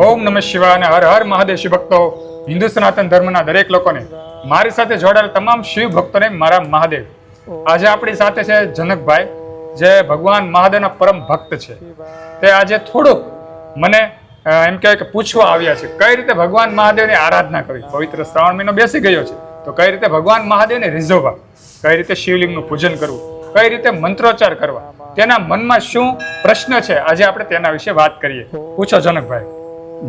ઓમ નમઃ શિવાય અને હર હર મહાદેવ. શિવ ભક્તો, હિન્દુ સનાતન ધર્મના દરેક લોકોને, મારી સાથે જોડાયેલા તમામ શિવ ભક્તોને મારા મહાદેવ. આજે આપણી સાથે છે જનકભાઈ, જે ભગવાન મહાદેવના પરમ ભક્ત છે. તે આજે થોડુંક મને એમ કહેવાય કે પૂછવા આવ્યા છે, કઈ રીતે ભગવાન મહાદેવની આરાધના કરવી. પવિત્ર શ્રાવણ મહિનો બેસી ગયો છે, તો કઈ રીતે ભગવાન મહાદેવને રીઝવવા, કઈ રીતે શિવલિંગનું પૂજન કરવું, કઈ રીતે મંત્રોચ્ચાર કરવા, તેના મનમાં શું પ્રશ્ન છે, આજે આપણે તેના વિશે વાત કરીએ. પૂછો જનકભાઈ.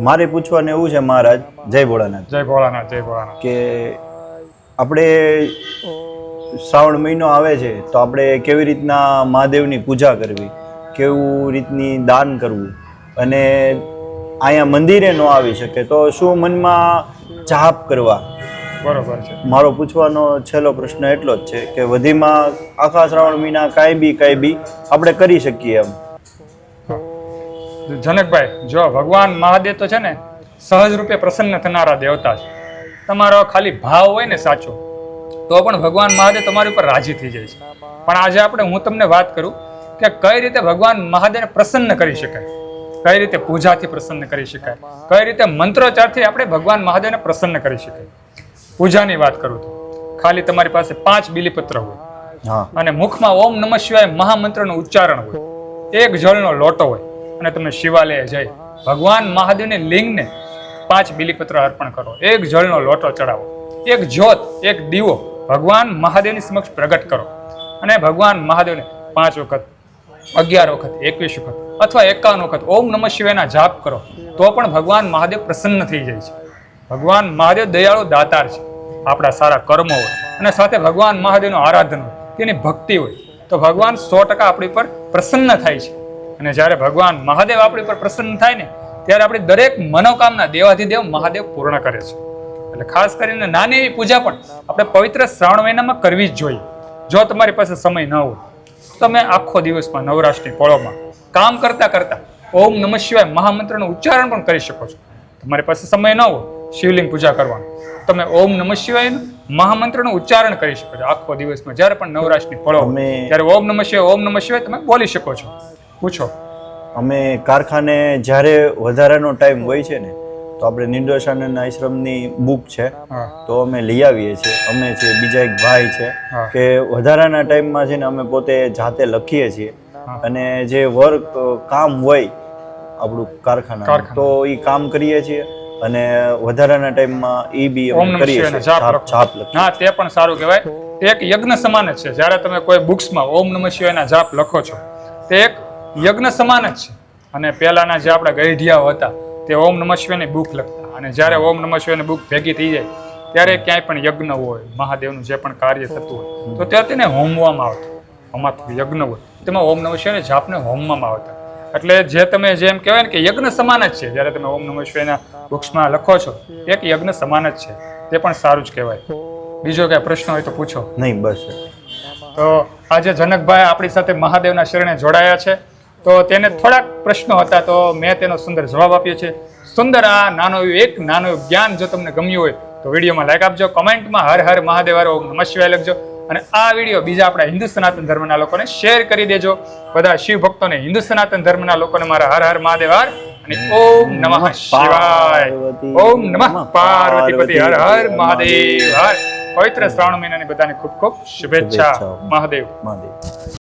મારે પૂછવાનું એવું છે મહારાજ, જય ભોળાનાથ. જય ભોળાનાથ, જય ભોળાનાથ. કે આપણે શ્રાવણ મહિનો આવે છે તો આપણે કેવી રીતના મહાદેવની પૂજા કરવી, કેવું રીતની દાન કરવું, અને અહીંયા મંદિરે ન આવી શકે તો શું મનમાં જાપ કરવા. બરોબર છે. મારો પૂછવાનો છેલ્લો પ્રશ્ન એટલો જ છે કે વધીમાં આખા શ્રાવણ મહિના કાંઈ બી આપણે કરી શકીએ એમ. જનકભાઈ, જો ભગવાન મહાદેવ તો છે ને સહજ રૂપે પ્રસન્ન થનારા દેવતા છે. તમારો ખાલી ભાવ હોય ને સાચો, તો પણ ભગવાન મહાદેવ તમારી ઉપર રાજી થઈ જાય છે. પણ આજે હું તમને વાત કરું કે કઈ રીતે ભગવાન મહાદેવને પ્રસન્ન કરી શકાય, કઈ રીતે પૂજાથી પ્રસન્ન કરી શકાય, કઈ રીતે મંત્રોચ્ચારથી આપણે ભગવાન મહાદેવને પ્રસન્ન કરી શકાય. પૂજાની વાત કરું તો ખાલી તમારી પાસે 5 બીલીપત્ર હોય અને મુખમાં ઓમ નમઃ શિવાય મહામંત્રનું ઉચ્ચારણ હોય, એક જળનો લોટો હોય, અને તમે શિવાલય જઈ ભગવાન મહાદેવની લિંગને 5 બીલીપત્ર અર્પણ કરો, એક જળનો લોટો ચડાવો, એક જ્યોત, એક દીવો ભગવાન મહાદેવની સમક્ષ પ્રગટ કરો, અને ભગવાન મહાદેવને 5 વખત, 11 વખત, 21 વખત અથવા 51 વખત ઓમ નમઃ શિવાયના જાપ કરો, તો પણ ભગવાન મહાદેવ પ્રસન્ન થઈ જાય છે. ભગવાન મહાદેવ દયાળુ દાતાર છે. આપણા સારા કર્મો હોય અને સાથે ભગવાન મહાદેવનું આરાધન હોય, તેની ભક્તિ હોય, તો ભગવાન 100% આપણી પર પ્રસન્ન થાય છે. અને જ્યારે ભગવાન મહાદેવ આપણી પર પ્રસન્ન થાય ને, ત્યારે આપણી દરેક મનોકામના દેવાધિદેવ મહાદેવ પૂર્ણ કરે છે. એટલે ખાસ કરીને નાની એવી પૂજા પણ આપણે પવિત્ર શ્રાવણ મહિનામાં કરવી જ જોઈએ. જો તમારી પાસે સમય ન હોય, તમે આખો દિવસમાં નવરાશની પળોમાં કામ કરતા કરતા ઓમ નમઃ શિવાય મહામંત્રનું ઉચ્ચારણ પણ કરી શકો છો. તમારી પાસે સમય ન હોય શિવલિંગ પૂજા કરવાનું, તમે ઓમ નમઃ શિવાય મહામંત્રનું ઉચ્ચારણ કરી શકો છો. આખો દિવસમાં જ્યારે પણ નવરાશની પળો ત્યારે ઓમ નમઃ શિવાય તમે બોલી શકો છો. પૂછો. અમે કારખાને જ્યારે વધારાનો ટાઈમ હોય છે ને, તો આપણે નિર્દોષાનંદ આશ્રમની બુક છે તો અમે લઈ આવીએ છીએ. અમે છે, બીજા એક ભાઈ છે, કે વધારાના ટાઈમમાં છે ને અમે પોતે જાતે લખીએ છીએ, અને જે વર્ક કામ હોય આપણું કારખાના, તો એ કામ કરીએ છીએ, અને વધારાના ટાઈમમાં એ બી અમે કરીએ છીએ, જાપ લખીએ. હા, તે પણ સારું કહેવાય. તે એક યજ્ઞ સમાન જ છે. જ્યારે તમે કોઈ બુક્સમાં ઓમ નમઃ શિવાયના જાપ લખો છો, તે એક યજ્ઞ સમાન જ છે. અને પહેલાના જે આપણા ગઈઢિયાઓ હતા, તે ઓમ નમઃ શિવાયની બુક લખતા, અને જ્યારે ઓમ નમઃ શિવાયની બુક ભેગી થઈ જાય, ત્યારે ક્યાંય પણ યજ્ઞ હોય, મહાદેવનું જે પણ કાર્ય થતું હોય, તો ત્યારે તેને હોમવામાં આવતું. આમાં યજ્ઞ હોય, તેમાં ઓમ નમઃ શિવાયના જાપને હોમવામાં આવતા. એટલે જે તમે જેમ કહેવાય ને કે યજ્ઞ સમાન જ છે. જ્યારે તમે ઓમ નમઃ શિવાયના બુક્સમાં લખો છો, એક યજ્ઞ સમાન જ છે. તે પણ સારું જ કહેવાય. બીજો કઈ પ્રશ્ન હોય તો પૂછો. નહીં, બસ. તો આજે જનકભાઈ આપણી સાથે મહાદેવના શરણે જોડાયા છે, તો તેને થોડાક પ્રશ્નો હતા, તો મેં તેનો સુંદર જવાબ આપ્યો છે. સુંદર આ નાનું જ્ઞાન જો તમને ગમ્યું હોય તો વિડીયોમાં લાઈક આપજો, કમેન્ટમાં હર હર મહાદેવ ઓમ નમઃ શિવાય લખજો, અને આ વિડીયો બીજા આપણા હિન્દુ સનાતન ધર્મના લોકોને શેર કરી દેજો. બધા શિવ ભક્તોને, હિન્દુ સનાતન ધર્મના લોકોને મારા હર હર મહાદેવ અને ઓમ નમઃ શિવાય, ઓમ નમઃ પાર્વતીપતિ, હર હર મહાદેવ. પવિત્ર શ્રાવણ મહિનાની બધાને ખૂબ ખૂબ શુભેચ્છા. મહાદેવ.